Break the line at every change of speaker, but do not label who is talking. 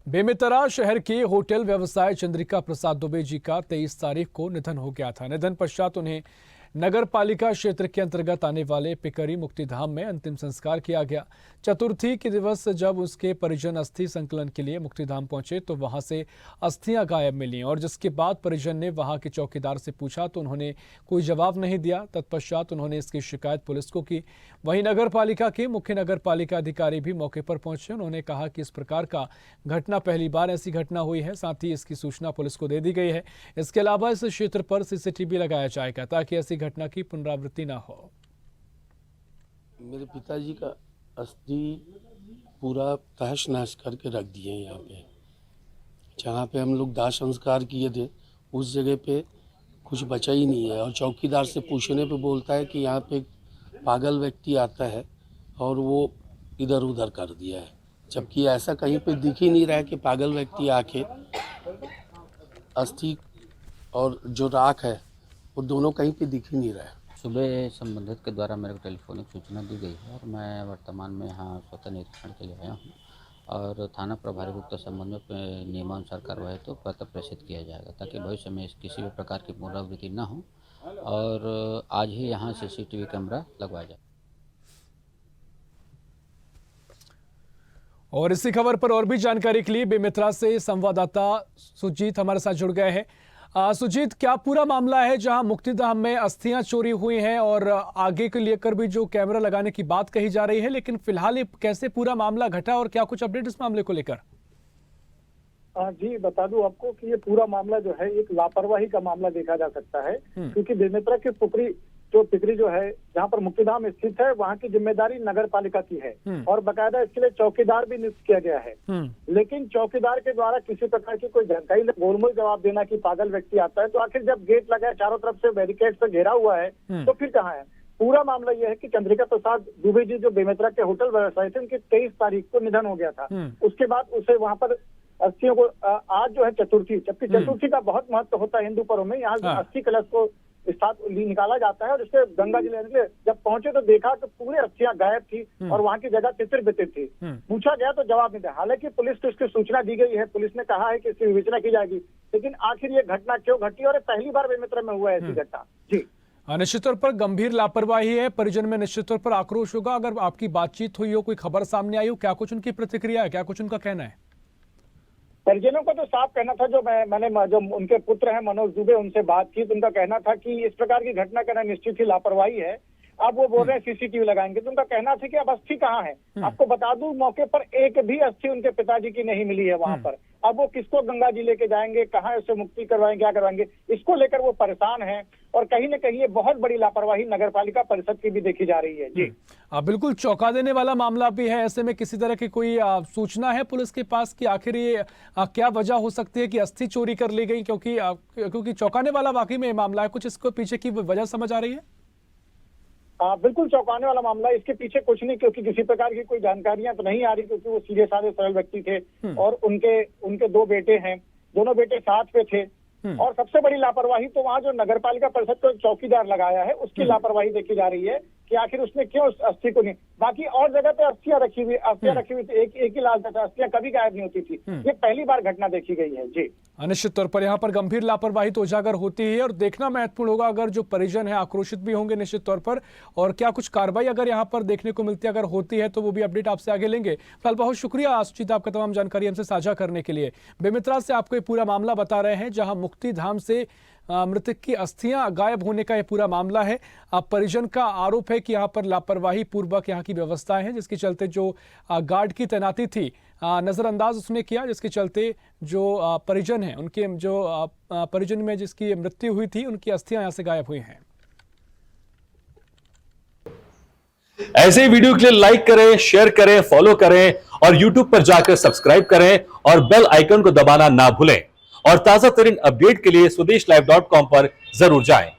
बेमेतरा शहर के होटल व्यवसाय चंद्रिका प्रसाद दुबे जी का 23 तारीख को निधन हो गया था। निधन पश्चात उन्हें नगर पालिका क्षेत्र के अंतर्गत आने वाले पिकरी मुक्तिधाम में अंतिम संस्कार किया गया। चतुर्थी के दिवस जब उसके परिजन अस्थि संकलन के लिए मुक्तिधाम पहुंचे तो वहां से अस्थियां गायब मिली और जिसके बाद परिजन ने वहां के चौकीदार से पूछा तो उन्होंने कोई जवाब नहीं दिया। तत्पश्चात उन्होंने इसकी शिकायत पुलिस को की। वहीं नगर पालिका के मुख्य नगर पालिका अधिकारी भी मौके पर पहुंचे। उन्होंने कहा कि इस प्रकार का घटना पहली बार ऐसी घटना हुई है, साथ ही इसकी सूचना पुलिस को दे दी गई है। इसके अलावा इस क्षेत्र पर सीसीटीवी लगाया जाएगा ताकि ऐसी घटना की पुनरावृत्ति ना हो।
मेरे पिताजी का अस्थि पूरा तहस नहस करके रख दिए हैं। यहाँ पे जहाँ पे हम लोग दाह संस्कार किए थे उस जगह पे कुछ बचा ही नहीं है। और चौकीदार से पूछने पे बोलता है कि यहाँ पे पागल व्यक्ति आता है और वो इधर उधर कर दिया है, जबकि ऐसा कहीं पे दिख ही नहीं रहा है कि पागल व्यक्ति आके अस्थि और जो राख है वो दोनों कहीं पे दिख ही नहीं रहा है।
सुबह संबंधित के द्वारा मेरे को टेलीफोनिक सूचना दी गई है और मैं वर्तमान में यहाँ स्वतः निरीक्षण के लिए आया हूँ और थाना प्रभारी गुप्त संबंध में नियमानुसार कार्रवाई तो पत्र प्रेषित किया जाएगा ताकि भविष्य में किसी भी प्रकार की पुनरावृत्ति न हो और आज ही यहाँ सीसीटीवी कैमरा लगवाया जाए।
और इसी खबर पर और भी जानकारी के लिए बेमेतरा से संवाददाता सुजीत हमारे साथ जुड़ गए हैं। सुजीत, क्या पूरा मामला है जहां मुक्तिधाम में अस्थियां चोरी हुई हैं और आगे के लेकर भी जो कैमरा लगाने की बात कही जा रही है, लेकिन फिलहाल ये कैसे पूरा मामला घटा और क्या कुछ अपडेट इस मामले को लेकर?
जी बता दूं आपको कि ये पूरा मामला जो है एक लापरवाही का मामला देखा जा सकता है, क्योंकि बेमेतरा के पिकरी जो है जहाँ पर मुक्तिधाम स्थित है वहाँ की जिम्मेदारी नगर पालिका की है और बकायदा इसके लिए चौकीदार भी नियुक्त किया गया है। लेकिन चौकीदार के द्वारा किसी प्रकार की कोई जानकारी गोलमोल जवाब देना कि पागल व्यक्ति आता है, तो आखिर जब गेट लगा है चारों तरफ से बैरिकेड से घेरा हुआ है तो फिर कहाँ है? पूरा मामला यह है कि चंद्रिका प्रसाद दुबे जी जो बेमेतरा के होटल व्यवसायी थे, उनकी 23 तारीख को निधन हो गया था। उसके बाद उसे वहां पर अस्थियों को आज जो है चतुर्थी, जबकि चतुर्थी का बहुत महत्व होता है हिंदू पर्व में। यहाँ अस्थि कलश को निकाला जाता है और इससे गंगा जी लेने के लिए जब पहुंचे तो देखा तो पूरी अस्थियां गायब थी और वहां की जगह तितर बितर थी। पूछा गया तो जवाब नहीं दिया। हालांकि पुलिस को इसकी सूचना दी गई है, पुलिस ने कहा है कि इसकी विवेचना की जाएगी, लेकिन आखिर ये घटना क्यों घटी और पहली बार बेमेतरा में हुआ है ऐसी घटना। जी
निश्चित तौर पर गंभीर लापरवाही है। परिजन में निश्चित तौर पर आक्रोश होगा। अगर आपकी बातचीत हुई हो, कोई खबर सामने आई हो, क्या कुछ उनकी प्रतिक्रिया है, क्या कुछ उनका कहना है?
परिजनों को तो साफ कहना था, मैंने जो उनके पुत्र हैं मनोज दुबे, उनसे बात की तो उनका कहना था कि इस प्रकार की घटना करना निश्चित ही लापरवाही है। अब वो बोल रहे हैं सीसीटीवी लगाएंगे, तो उनका कहना था कि अब अस्थि कहाँ है? आपको बता दूं मौके पर एक भी अस्थि उनके पिताजी की नहीं मिली है वहां पर। अब वो किसको गंगा जी लेके जाएंगे, कहाँ उससे मुक्ति करवाएंगे, क्या करवाएंगे, इसको लेकर वो परेशान है और कहीं न कहीं ये बहुत बड़ी लापरवाही नगर पालिका परिषद की भी देखी जा रही है। जी
बिल्कुल चौंका देने वाला मामला भी है। ऐसे में किसी तरह की कोई सूचना है पुलिस के पास कि आखिर ये क्या वजह हो सकती है कि अस्थि चोरी कर ली गई? क्योंकि चौंकाने वाला वाकई में मामला है। कुछ इसको पीछे की वजह समझ आ रही है?
बिल्कुल चौंकाने वाला मामला है। इसके पीछे कुछ नहीं, क्योंकि किसी प्रकार की कोई जानकारियां तो नहीं आ रही, क्योंकि वो सीधे साधे सरल व्यक्ति थे और उनके 2 बेटे हैं, दोनों बेटे साथ पे थे। और सबसे बड़ी लापरवाही तो वहाँ जो नगर पालिका परिषद को चौकीदार लगाया है उसकी लापरवाही देखी जा रही है कि आखिर उसने क्यों उस अस्थि को नहीं। बाकी और जगह पे अस्थियां रखी हुई थी, एक ही लाल था, अस्थियां कभी गायब नहीं होती थी। ये पहली बार घटना देखी गई है। जी
निश्चित तौर पर यहाँ पर गंभीर लापरवाही तो उजागर होती है और देखना महत्वपूर्ण होगा। अगर जो परिजन है आक्रोशित भी होंगे निश्चित तौर पर, और क्या कुछ कार्रवाई अगर यहाँ पर देखने को मिलती है, अगर होती है तो वो भी अपडेट आपसे आगे लेंगे। फिलहाल बहुत शुक्रिया सुजीत, आपका तमाम जानकारी हमसे साझा करने के लिए। बेमेतरा से आपको ये पूरा मामला बता रहे हैं जहां मुक्तिधाम से मृतक की अस्थियां गायब होने का यह पूरा मामला है। परिजन का आरोप है कि यहां पर लापरवाही पूर्वक यहां की व्यवस्थाएं हैं, जिसके चलते जो गार्ड की तैनाती थी नजरअंदाज उसने किया, जिसके चलते जो परिजन हैं उनके जो परिजन में जिसकी मृत्यु हुई थी उनकी अस्थियां यहां से गायब हुई हैं।
ऐसे ही वीडियो के लिए लाइक करें, शेयर करें, फॉलो करें और YouTube पर जाकर सब्सक्राइब करें और बेल आइकन को दबाना ना भूलें। और ताजा तरीन अपडेट के लिए स्वदेशलाइव.com पर जरूर जाएं।